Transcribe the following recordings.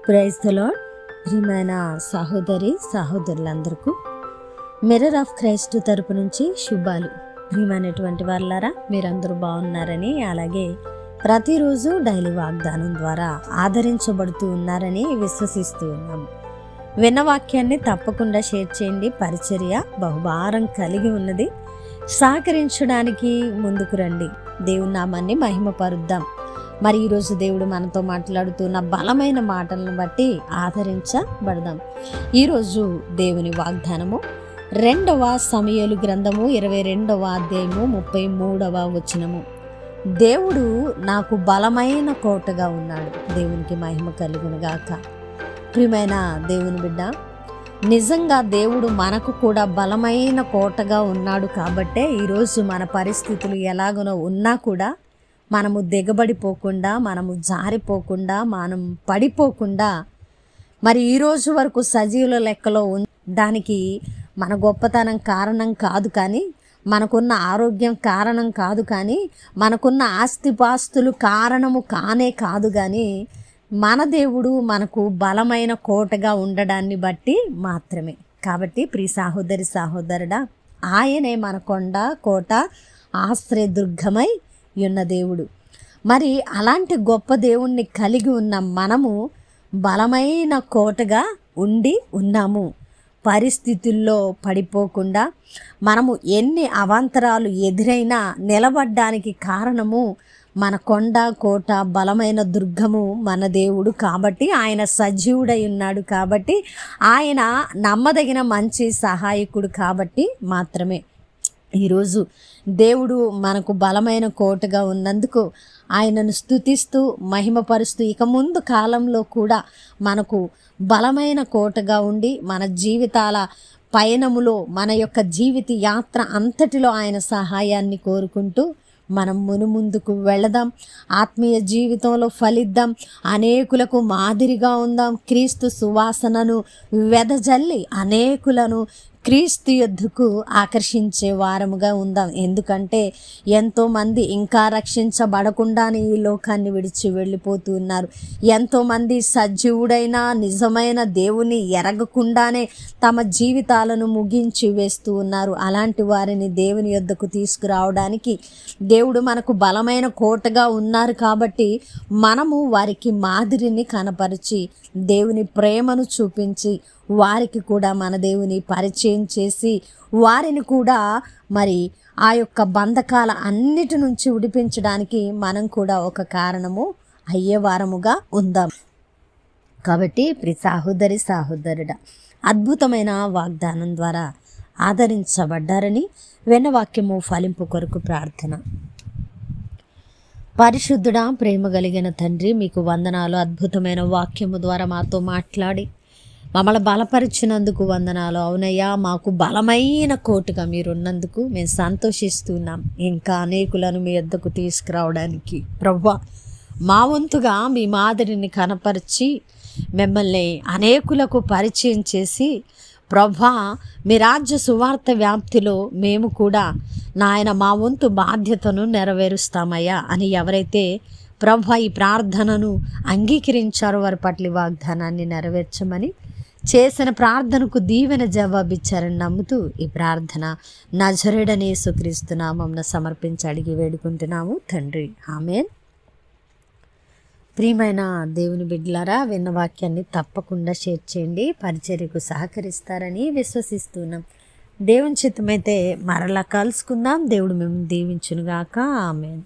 Praise the lord. ప్రియమైన సహోదరి సహోదరులందరికీ mirror of Christ తరపు నుంచి శుభాలు. ప్రియమైనటువంటి వాళ్ళారా, మీరందరూ బాగున్నారని, అలాగే ప్రతిరోజు డైలీ వాగ్దానం ద్వారా ఆదరించబడుతూ ఉన్నారని విశ్వసిస్తూ ఉన్నాము. విన్న వాక్యాన్ని తప్పకుండా షేర్ చేయండి. పరిచర్య బహుభారం కలిగి ఉన్నది. సహకరించడానికి ముందుకు రండి. దేవుని నామాన్ని మహిమపరుద్దాం. మరి ఈరోజు దేవుడు మనతో మాట్లాడుతున్న బలమైన మాటలను బట్టి ఆదరించబడదాం. ఈరోజు దేవుని వాగ్దానము 2వ సమూయేలు గ్రంథము 22వ అధ్యాయము 33వ వచనము. దేవుడు నాకు బలమైన కోటగా ఉన్నాడు. దేవునికి మహిమ కలుగునుగాక. ప్రియమైన దేవుని బిడ్డ, నిజంగా దేవుడు మనకు కూడా బలమైన కోటగా ఉన్నాడు. కాబట్టే ఈరోజు మన పరిస్థితులు ఎలాగనో ఉన్నా కూడా మనము దిగబడిపోకుండా, మనము జారిపోకుండా, మనం పడిపోకుండా, మరి ఈరోజు వరకు సజీవుల లెక్కలో దానికి మన గొప్పతనం కారణం కాదు, కానీ మనకున్న ఆరోగ్యం కారణం కాదు, కానీ మనకున్న ఆస్తిపాస్తులు కారణము కానే కాదు, కానీ మన దేవుడు మనకు బలమైన కోటగా ఉండడాన్ని బట్టి మాత్రమే. కాబట్టి ప్రియ సహోదరి సహోదరుడా, ఆయనే మన కొండ కోట ఆశ్రయదుర్గమై ఉన్న దేవుడు. మరి అలాంటి గొప్ప దేవుణ్ణి కలిగి ఉన్న మనము బలమైన కోటగా ఉండి ఉన్నాము. పరిస్థితుల్లో పడిపోకుండా మనము ఎన్ని అవాంతరాలు ఎదురైనా నిలబడ్డానికి కారణము మన కొండ కోట బలమైన దుర్గము మన దేవుడు. కాబట్టి ఆయన సజీవుడై ఉన్నాడు. కాబట్టి ఆయన నమ్మదగిన మంచి సహాయకుడు కాబట్టి మాత్రమే ఈరోజు దేవుడు మనకు బలమైన కోటగా ఉన్నందుకు ఆయనను స్తుతిస్తూ మహిమపరుస్తూ ఇక ముందు కాలంలో కూడా మనకు బలమైన కోటగా ఉండి మన జీవితాల పయనములో, మన యొక్క జీవిత యాత్ర అంతటిలో ఆయన సహాయాన్ని కోరుకుంటూ మనం మునుముందుకు వెళదాం. ఆత్మీయ జీవితంలో ఫలిద్దాం. అనేకులకు మాదిరిగా ఉందాం. క్రీస్తు సువాసనను వెదజల్లి అనేకులను క్రీస్తు యొద్దకు ఆకర్షించే వారముగా ఉందాం. ఎందుకంటే ఎంతోమంది ఇంకా రక్షించబడకుండానే ఈ లోకాన్ని విడిచి వెళ్ళిపోతూ ఉన్నారు. ఎంతోమంది సజీవుడైన నిజమైన దేవుని ఎరగకుండానే తమ జీవితాలను ముగించి వేస్తూ ఉన్నారు. అలాంటి వారిని దేవుని యొద్దకు తీసుకురావడానికి దేవుడు మనకు బలమైన కోటగా ఉన్నారు. కాబట్టి మనము వారికి మాదిరిని కనపరిచి దేవుని ప్రేమను చూపించి వారికి కూడా మన దేవుని పరిచయం చేసి వారిని కూడా మరి ఆ యొక్క బంధకాల అన్నిటి నుంచి విడిపించడానికి మనం కూడా ఒక కారణము అయ్యేవారముగా ఉందాం. కాబట్టి ప్రియ సహోదరి సహోదరుడా, అద్భుతమైన వాగ్దానం ద్వారా ఆదరించబడ్డారని విన్నవాక్యము ఫలింపు కొరకు ప్రార్థన. పరిశుద్ధుడా, ప్రేమ కలిగిన తండ్రి, మీకు వందనాలు. అద్భుతమైన వాక్యము ద్వారా మాతో మాట్లాడి మమ్మల్ని బలపరిచినందుకు వందనాలు. అవునయ్యా, మాకు బలమైన కోటగా మీరున్నందుకు మేము సంతోషిస్తున్నాం. ఇంకా అనేకులను మీ వద్దకు తీసుకురావడానికి ప్రభువా, మా వంతుగా మీ మాదిరిని కనపరిచి మిమ్మల్ని అనేకులకు పరిచయం చేసి ప్రభువా, మీ రాజ్య సువార్త వ్యాప్తిలో మేము కూడా నాయన మా వంతు బాధ్యతను నెరవేరుస్తామయ్యా అని ఎవరైతే ప్రభువా ఈ ప్రార్థనను అంగీకరించారో వారి పట్ల వాగ్దానాన్ని నెరవేర్చమని, చేసిన ప్రార్థనకు దీవెన జవాబిచ్చారని నమ్ముతూ ఈ ప్రార్థన నజరేయుడైన యేసుక్రీస్తు నామమున సమర్పించి అడిగి వేడుకుంటున్నాము తండ్రి, ఆమేన్. ప్రియమైన దేవుని బిడ్డలారా, విన్న వాక్యాన్ని తప్పకుండా షేర్ చేయండి. పరిచర్యకు సహకరిస్తారని విశ్వసిస్తున్నాం. దేవుని చిత్తమైతే మరలా కలుసుకుందాం. దేవుడు మేము దీవించునుగాక. ఆమేన్.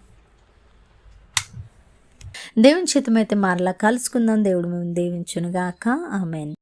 దేవుని చిత్తమైతే మరలా కలుసుకుందాం. దేవుడు మేము దీవించునుగాక. ఆమేన్.